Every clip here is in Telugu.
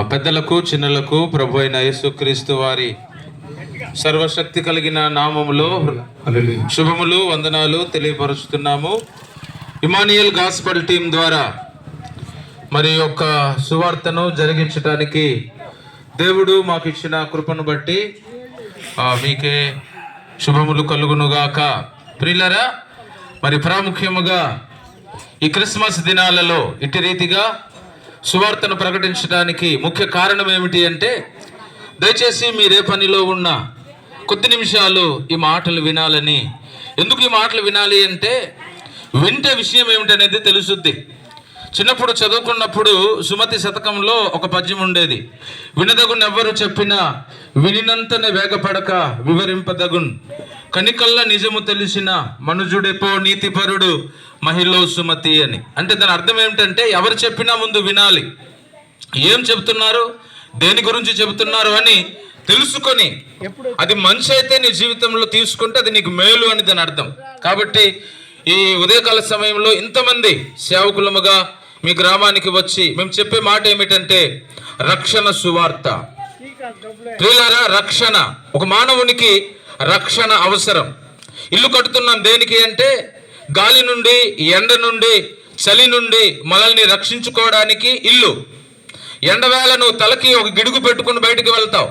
పెద్దలకు చిన్నలకు ప్రభు అయిన యేసుక్రీస్తు వారి సర్వశక్తి కలిగిన నామములో శుభములు వందనాలు తెలియపరుస్తున్నాము. ఇమానియల్ గాస్పెల్ టీం ద్వారా మరి యొక్క సువార్తను జరిగించడానికి దేవుడు మాకు ఇచ్చిన కృపను బట్టి మీకే శుభములు కలుగునుగాక. ప్రియులారా, మరి ప్రాముఖ్యముగా ఈ క్రిస్మస్ దినాలలో ఇటు రీతిగా సువార్తను ప్రకటించడానికి ముఖ్య కారణం ఏమిటి అంటే, దయచేసి మీరే పనిలో ఉన్న కొద్ది నిమిషాలు ఈ మాటలు వినాలని. ఎందుకు ఈ మాటలు వినాలి అంటే, వింటే విషయం ఏమిటనేది తెలుసుద్ది. చిన్నప్పుడు చదువుకున్నప్పుడు సుమతి శతకంలో ఒక పద్యం ఉండేది. వినదగునెవ్వరు చెప్పినా వినినంతనే వేగపడక వివరింపదగున్, కనికల్ల నిజము తెలిసిన మనుజుడెపో నీతిపరుడు మహిళ సుమతి అని. అంటే దాని అర్థం ఏమిటంటే, ఎవరు చెప్పినా ముందు వినాలి, ఏం చెబుతున్నారు, దేని గురించి చెబుతున్నారు అని తెలుసుకొని అది మంచి అయితే నీ జీవితంలో తీసుకుంటే అది నీకు మేలు అని దాని అర్థం. కాబట్టి ఈ ఉదయకాల సమయంలో ఇంతమంది సేవకులముగా మీ గ్రామానికి వచ్చి మేము చెప్పే మాట ఏమిటంటే, రక్షణ సువార్త. ప్రియులారా, రక్షణ, ఒక మానవునికి రక్షణ అవసరం. ఇల్లు కట్టుతున్నాం దేనికి అంటే, గాలి నుండి, ఎండ నుండి, చలి నుండి మనల్ని రక్షించుకోవడానికి ఇల్లు. ఎండవేళ నువ్వు తలకి ఒక గిడుగు పెట్టుకుని బయటికి వెళ్తావు.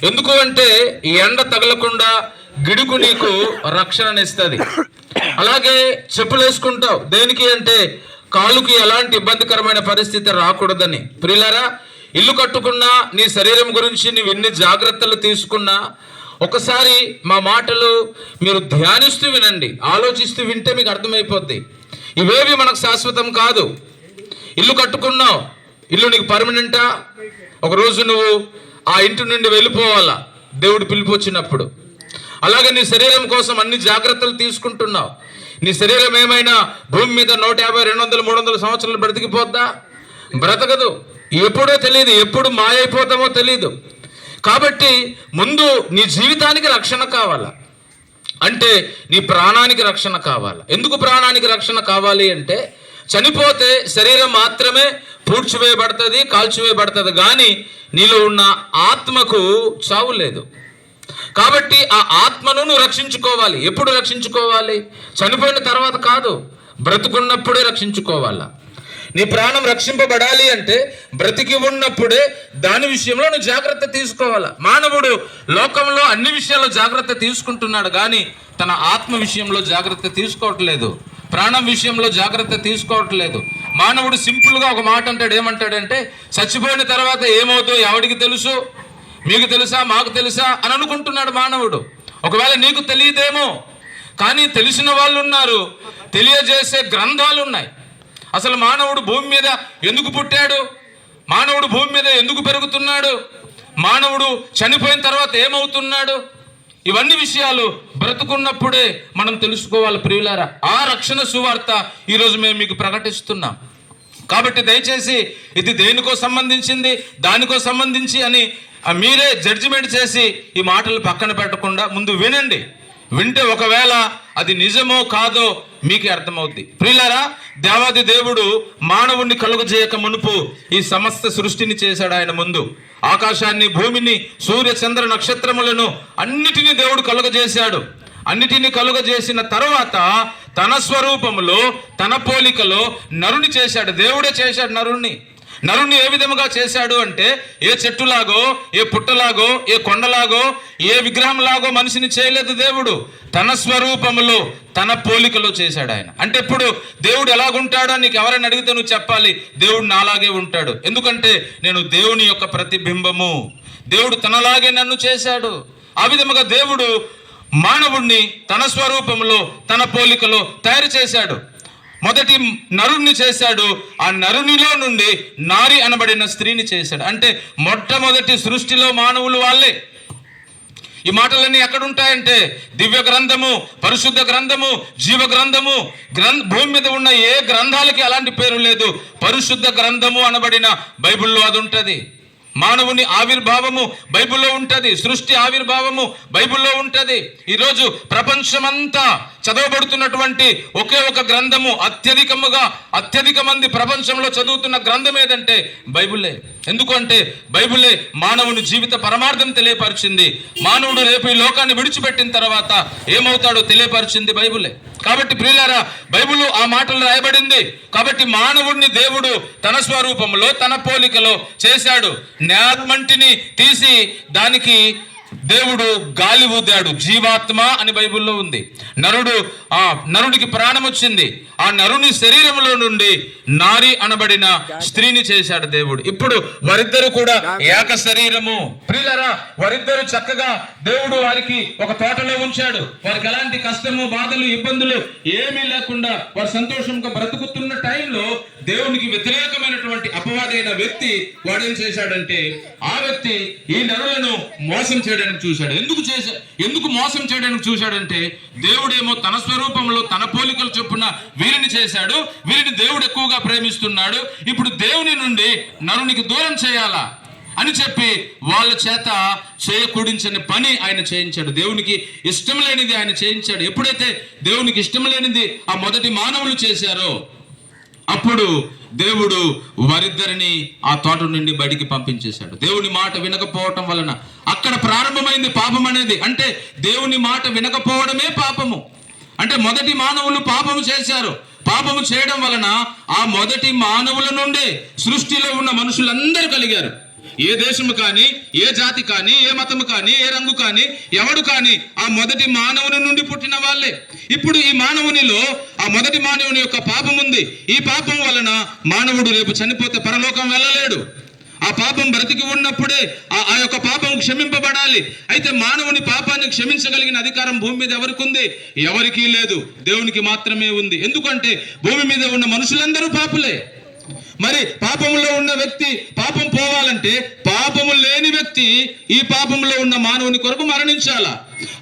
ఎందుకు అంటే ఈ ఎండ తగలకుండా గిడుగు నీకు రక్షణనిస్తుంది. అలాగే చెప్పులు వేసుకుంటావు దేనికి అంటే, కాలుకి ఎలాంటి ఇబ్బందికరమైన పరిస్థితి రాకూడదని. ప్రియులారా, ఇల్లు కట్టుకున్నా, నీ శరీరం గురించి నువ్వు ఎన్ని జాగ్రత్తలు తీసుకున్నా, ఒకసారి మా మాటలు మీరు ధ్యానిస్తూ వినండి, ఆలోచిస్తూ వింటే మీకు అర్థమైపోద్ది. ఇవేవి మనకు శాశ్వతం కాదు. ఇల్లు కట్టుకున్నావు, ఇల్లు నీకు పర్మనెంటా? ఒకరోజు నువ్వు ఆ ఇంటి నుండి వెళ్ళిపోవాలా దేవుడు పిలుపు వచ్చినప్పుడు. అలాగే నీ శరీరం కోసం అన్ని జాగ్రత్తలు తీసుకుంటున్నావు. నీ శరీరం ఏమైనా భూమి మీద 150, 200, 300 సంవత్సరాలు బ్రతికిపోద్దా? బ్రతకదు. ఎప్పుడో తెలియదు, ఎప్పుడు మాయైపోతామో తెలియదు. కాబట్టి ముందు నీ జీవితానికి రక్షణ కావాలా, అంటే నీ ప్రాణానికి రక్షణ కావాలా. ఎందుకు ప్రాణానికి రక్షణ కావాలి అంటే, చనిపోతే శరీరం మాత్రమే పూడ్చివేయబడుతుంది, కాల్చివేయబడుతుంది, కానీ నీలో ఉన్న ఆత్మకు చావు లేదు. కాబట్టి ఆ ఆత్మను నువ్వు రక్షించుకోవాలి. ఎప్పుడు రక్షించుకోవాలి? చనిపోయిన తర్వాత కాదు, బ్రతుకున్నప్పుడే రక్షించుకోవాలా. నీ ప్రాణం రక్షింపబడాలి అంటే బ్రతికి ఉన్నప్పుడే దాని విషయంలో నువ్వు జాగ్రత్త తీసుకోవాలా. మానవుడు లోకంలో అన్ని విషయాల్లో జాగ్రత్త తీసుకుంటున్నాడు, కానీ తన ఆత్మ విషయంలో జాగ్రత్త తీసుకోవట్లేదు, ప్రాణం విషయంలో జాగ్రత్త తీసుకోవట్లేదు. మానవుడు సింపుల్గా ఒక మాట అంటాడు, ఏమంటాడంటే, చచ్చిపోయిన తర్వాత ఏమవుతుందో ఎవడికి తెలుసు, మీకు తెలుసా, మాకు తెలుసా అని అనుకుంటున్నాడు మానవుడు. ఒకవేళ నీకు తెలియదేమో, కానీ తెలిసిన వాళ్ళు ఉన్నారు, తెలియజేసే గ్రంథాలు ఉన్నాయి. అసలు మానవుడు భూమి మీద ఎందుకు పుట్టాడు, మానవుడు భూమి మీద ఎందుకు పెరుగుతున్నాడు, మానవుడు చనిపోయిన తర్వాత ఏమవుతున్నాడు, ఇవన్నీ విషయాలు బ్రతుకున్నప్పుడే మనం తెలుసుకోవాలి. ప్రియులారా, ఆ రక్షణ సువార్త ఈరోజు మేము మీకు ప్రకటిస్తున్నాం. కాబట్టి దయచేసి ఇది దేనికో సంబంధించింది, దానికో సంబంధించి అని మీరే జడ్జిమెంట్ చేసి ఈ మాటలు పక్కన పెట్టకుండా ముందు వినండి. వింటే ఒకవేళ అది నిజమో కాదో మీకే అర్థమవుద్ది. ప్రియులారా, దేవాది దేవుడు మానవుణ్ణి కలుగజేయక మునుపు ఈ సమస్త సృష్టిని చేశాడు. ఆయన ముందు ఆకాశాన్ని, భూమిని, సూర్య చంద్ర నక్షత్రములను అన్నిటినీ దేవుడు కలుగజేశాడు. అన్నిటినీ కలుగజేసిన తర్వాత తన స్వరూపములో, తన పోలికలో నరుని చేశాడు. దేవుడే చేశాడు నరుణ్ణి. నరుణ్ణి ఏ విధముగా చేశాడు అంటే, ఏ చెట్టులాగో, ఏ పుట్టలాగో, ఏ కొండలాగో, ఏ విగ్రహంలాగో మనిషిని చేయలేదు దేవుడు. తన స్వరూపములో, తన పోలికలో చేశాడు ఆయన. అంటే ఇప్పుడు దేవుడు ఎలాగుంటాడో నీకు ఎవరైనా అడిగితే నువ్వు చెప్పాలి, దేవుడు నాలాగే ఉంటాడు. ఎందుకంటే నేను దేవుని యొక్క ప్రతిబింబము, దేవుడు తనలాగే నన్ను చేశాడు. ఆ విధముగా దేవుడు మానవుణ్ణి తన స్వరూపములో, తన పోలికలో తయారు చేశాడు. మొదటి నరుణ్ణి చేశాడు, ఆ నరునిలో నుండి నారి అనబడిన స్త్రీని చేశాడు. అంటే మొట్టమొదటి సృష్టిలో మానవులు వాళ్ళే. ఈ మాటలన్నీ ఎక్కడుంటాయంటే, దివ్య గ్రంథము, పరిశుద్ధ గ్రంథము, జీవ గ్రంథము, భూమి మీద ఉన్న ఏ గ్రంథాలకి అలాంటి పేరు లేదు. పరిశుద్ధ గ్రంథము అనబడిన బైబిల్లో అది ఉంటుంది. మానవుని ఆవిర్భావము బైబిల్లో ఉంటుంది, సృష్టి ఆవిర్భావము బైబిల్లో ఉంటుంది. ఈరోజు ప్రపంచమంతా చదవబడుతున్నటువంటి ఒకే ఒక గ్రంథము, అత్యధిక మంది ప్రపంచంలో చదువుతున్న గ్రంథం ఏదంటే బైబిలే. ఎందుకంటే బైబిలే మానవుని జీవిత పరమార్థం తెలియపరిచింది. మానవుడు రేపు ఈ లోకాన్ని విడిచిపెట్టిన తర్వాత ఏమవుతాడో తెలియపరిచింది బైబిలే. కాబట్టి ప్రియులారా, బైబిల్ ఆ మాటలు రాయబడింది. కాబట్టి మానవుడిని దేవుడు తన స్వరూపంలో తన పోలికలో చేశాడు. నేలమంటిని తీసి దానికి దేవుడు గాలి ఊదాడు, జీవాత్మ అని బైబిల్లో ఉంది. నరుడికి ప్రాణం వచ్చింది. ఆ నరుని శరీరంలో నుండి నారి అనబడిన స్త్రీని చేశాడు దేవుడు. ఇప్పుడు వారిద్దరు కూడా ఏక శరీరము. ప్రియులారా, వారిద్దరు చక్కగా దేవుడు వారికి ఒక తోటలో ఉంచాడు. వారికి ఎలాంటి కష్టము, బాధలు, ఇబ్బందులు ఏమీ లేకుండా వారు సంతోషంగా బ్రతుకుతున్న టైంలో దేవునికి వ్యతిరేకమైనటువంటి అపవాదైన వ్యక్తి వాడేం చేశాడంటే, ఆ వ్యక్తి ఈ నరులను మోసం చేయడానికి చూశాడు. ఎందుకు మోసం చేయడానికి చూశాడంటే, దేవుడేమో తన స్వరూపంలో తన పోలికలు చొప్పున వీరిని చేశాడు. వీరిని దేవుడు ఎక్కువగా ప్రేమిస్తున్నాడు. ఇప్పుడు దేవుని నుండి నరునికి దూరం చేయాలా అని చెప్పి వాళ్ళ చేత చేయకూడించని పని ఆయన చేయించాడు. దేవునికి ఇష్టం లేనిది ఆయన చేయించాడు. ఎప్పుడైతే దేవునికి ఇష్టం లేనిది ఆ మొదటి మానవులు చేశారో అప్పుడు దేవుడు వారిద్దరిని ఆ తోట నుండి బయటికి పంపించేశాడు. దేవుని మాట వినకపోవటం వలన అక్కడ ప్రారంభమైంది పాపం అనేది. అంటే దేవుని మాట వినకపోవడమే పాపము. అంటే మొదటి మానవులు పాపము చేశారు. పాపము చేయడం వలన ఆ మొదటి మానవుల నుండే సృష్టిలో ఉన్న మనుషులందరూ కలిగారు. ఏ దేశము కానీ, ఏ జాతి కానీ, ఏ మతము కానీ, ఏ రంగు కానీ, ఎవడు కానీ ఆ మొదటి మానవుని నుండి పుట్టిన వాళ్ళే. ఇప్పుడు ఈ మానవునిలో ఆ మొదటి మానవుని యొక్క పాపం ఉంది. ఈ పాపం వలన మానవుడు రేపు చనిపోతే పరలోకం వెళ్ళలేడు. ఆ పాపం బ్రతికి ఉన్నప్పుడే ఆ యొక్క పాపం క్షమింపబడాలి. అయితే మానవుని పాపాన్ని క్షమించగలిగిన అధికారం భూమి మీద ఎవరికి ఉంది? ఎవరికీ లేదు, దేవునికి మాత్రమే ఉంది. ఎందుకంటే భూమి మీద ఉన్న మనుషులందరూ పాపులే. మరి పాపములో ఉన్న వ్యక్తి పాపం పోవాలంటే పాపము లేని వ్యక్తి ఈ పాపంలో ఉన్న మానవుని కొరకు మరణించాలా,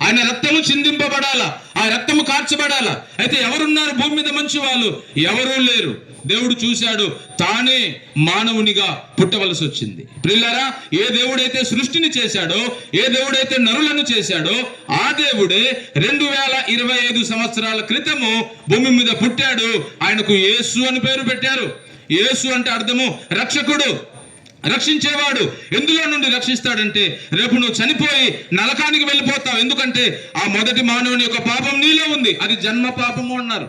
ఆయన రక్తము చిందింపబడాలా, ఆ రక్తము కార్చబడాలా. అయితే ఎవరున్నారు భూమి మీద మంచి వాళ్ళు? ఎవరూ లేరు. దేవుడు చూశాడు, తానే మానవునిగా పుట్టవలసి వచ్చింది. ప్రియులారా, ఏ దేవుడైతే సృష్టిని చేశాడో, ఏ దేవుడైతే నరులను చేశాడో ఆ దేవుడే 2025 సంవత్సరాల క్రితము భూమి మీద పుట్టాడు. ఆయనకు యేసు అని పేరు పెట్టారు. యేసు అంటే అర్థము రక్షకుడు, రక్షించేవాడు. ఎందులో నుండి రక్షిస్తాడంటే, రేపు నువ్వు చనిపోయి నరకానికి వెళ్ళిపోతావు. ఎందుకంటే ఆ మొదటి మానవుని యొక్క పాపం నీలో ఉంది. అది జన్మ పాపము అన్నారు.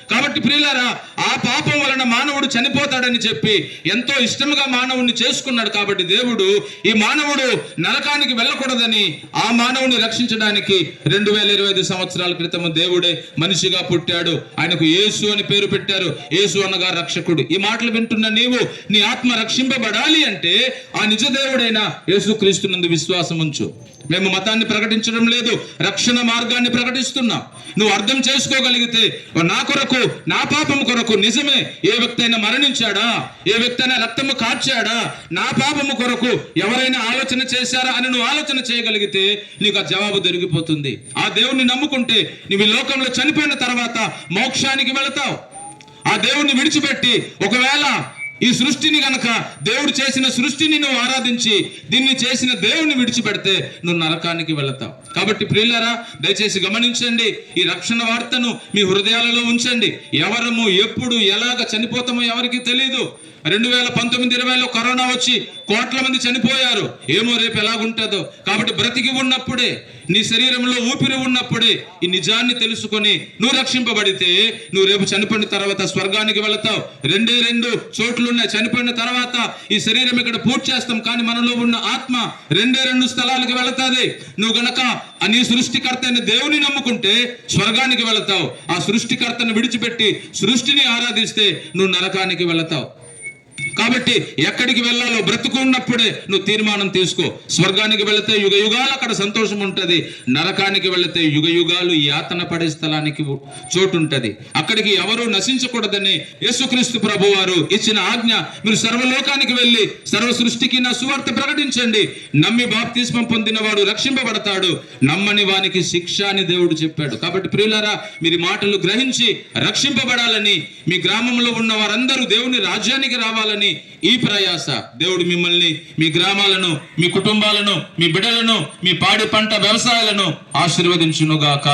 కాబట్టి ప్రియులారా, ఆ పాపం వలన మానవుడు చనిపోతాడని చెప్పి ఎంతో ఇష్టంగా మానవుడిని చేసుకున్నాడు. కాబట్టి దేవుడు ఈ మానవుడు నరకానికి వెళ్ళకూడదని ఆ మానవుని రక్షించడానికి 2025 సంవత్సరాల క్రితం దేవుడే మనిషిగా పుట్టాడు. ఆయనకు యేసు అని పేరు పెట్టారు. యేసు అనగా రక్షకుడు. ఈ మాటలు వింటున్న నీవు నీ ఆత్మ రక్షింపబడాలి అంటే ఆ నిజ దేవుడైన యేసుక్రీస్తునందు విశ్వాసం ఉంచు. మేము మతాన్ని ప్రకటించడం లేదు, రక్షణ మార్గాన్ని ప్రకటిస్తున్నాం. నువ్వు అర్థం చేసుకోగలిగితే, నా కొరకు, నా పాపం కొరకు నిజమే ఏ వ్యక్తి అయినా మరణించాడా, ఏ వ్యక్తి అయినా రక్తము కార్చాడా, నా పాపము కొరకు ఎవరైనా ఆలోచన చేశారా అని నువ్వు ఆలోచన చేయగలిగితే నీకు ఆ జవాబు దొరికిపోతుంది. ఆ దేవుణ్ణి నమ్ముకుంటే నువ్వు ఈ లోకంలో చనిపోయిన తర్వాత మోక్షానికి వెళతావు. ఆ దేవుణ్ణి విడిచిపెట్టి ఒకవేళ ఈ సృష్టిని గనక, దేవుడు చేసిన సృష్టిని నువ్వు ఆరాధించి దీన్ని చేసిన దేవుని విడిచిపెడితే నువ్వు నరకానికి వెళతావు. కాబట్టి ప్రియులారా, దయచేసి గమనించండి, ఈ రక్షణ వార్తను మీ హృదయాలలో ఉంచండి. ఎవరము ఎప్పుడు ఎలాగ చనిపోతామో ఎవరికి తెలియదు. 2019-20లో కరోనా వచ్చి కోట్ల మంది చనిపోయారు. ఏమో రేపు ఎలాగుంటుందో. కాబట్టి బ్రతికి ఉన్నప్పుడే, నీ శరీరంలో ఊపిరి ఉన్నప్పుడే ఈ నిజాన్ని తెలుసుకొని నువ్వు రక్షింపబడితే నువ్వు రేపు చనిపోయిన తర్వాత స్వర్గానికి వెళతావు. 2 చోట్లు ఉన్నాయి. చనిపోయిన తర్వాత ఈ శరీరం ఇక్కడ పూర్తి చేస్తాం, కానీ మనలో ఉన్న ఆత్మ 2 స్థలాలకు వెళతాది. నువ్వు గనక నీ సృష్టికర్త అయిన దేవుని నమ్ముకుంటే స్వర్గానికి వెళతావు. ఆ సృష్టికర్తను విడిచిపెట్టి సృష్టిని ఆరాధిస్తే నువ్వు నరకానికి వెళతావు. కాబట్టి ఎక్కడికి వెళ్ళాలో బ్రతుకు ఉన్నప్పుడే నువ్వు తీర్మానం తీసుకో. స్వర్గానికి వెళితే యుగ యుగాలు అక్కడ సంతోషం ఉంటుంది. నరకానికి వెళితే యుగ యుగాలు యాతన పడే స్థలానికి చోటు ఉంటుంది. అక్కడికి ఎవరూ నశించకూడదని యేసుక్రీస్తు ప్రభు వారు ఇచ్చిన ఆజ్ఞ. మీరు సర్వలోకానికి వెళ్ళి సర్వ సృష్టికి నా సువార్త ప్రకటించండి. నమ్మి బాప్తిస్మం పొందిన వాడు రక్షింపబడతాడు, నమ్మని వానికి శిక్ష అని దేవుడు చెప్పాడు. కాబట్టి ప్రియులారా, మీరు మాటలు గ్రహించి రక్షింపబడాలని, మీ గ్రామంలో ఉన్న వారందరూ దేవుని రాజ్యానికి రావాలని ఈ ప్రయాస. దేవుడు మిమ్మల్ని, మీ గ్రామాలను, మీ కుటుంబాలను, మీ బిడ్డలను, మీ పాడి పంట వ్యవసాయాలను ఆశీర్వదించునుగాక.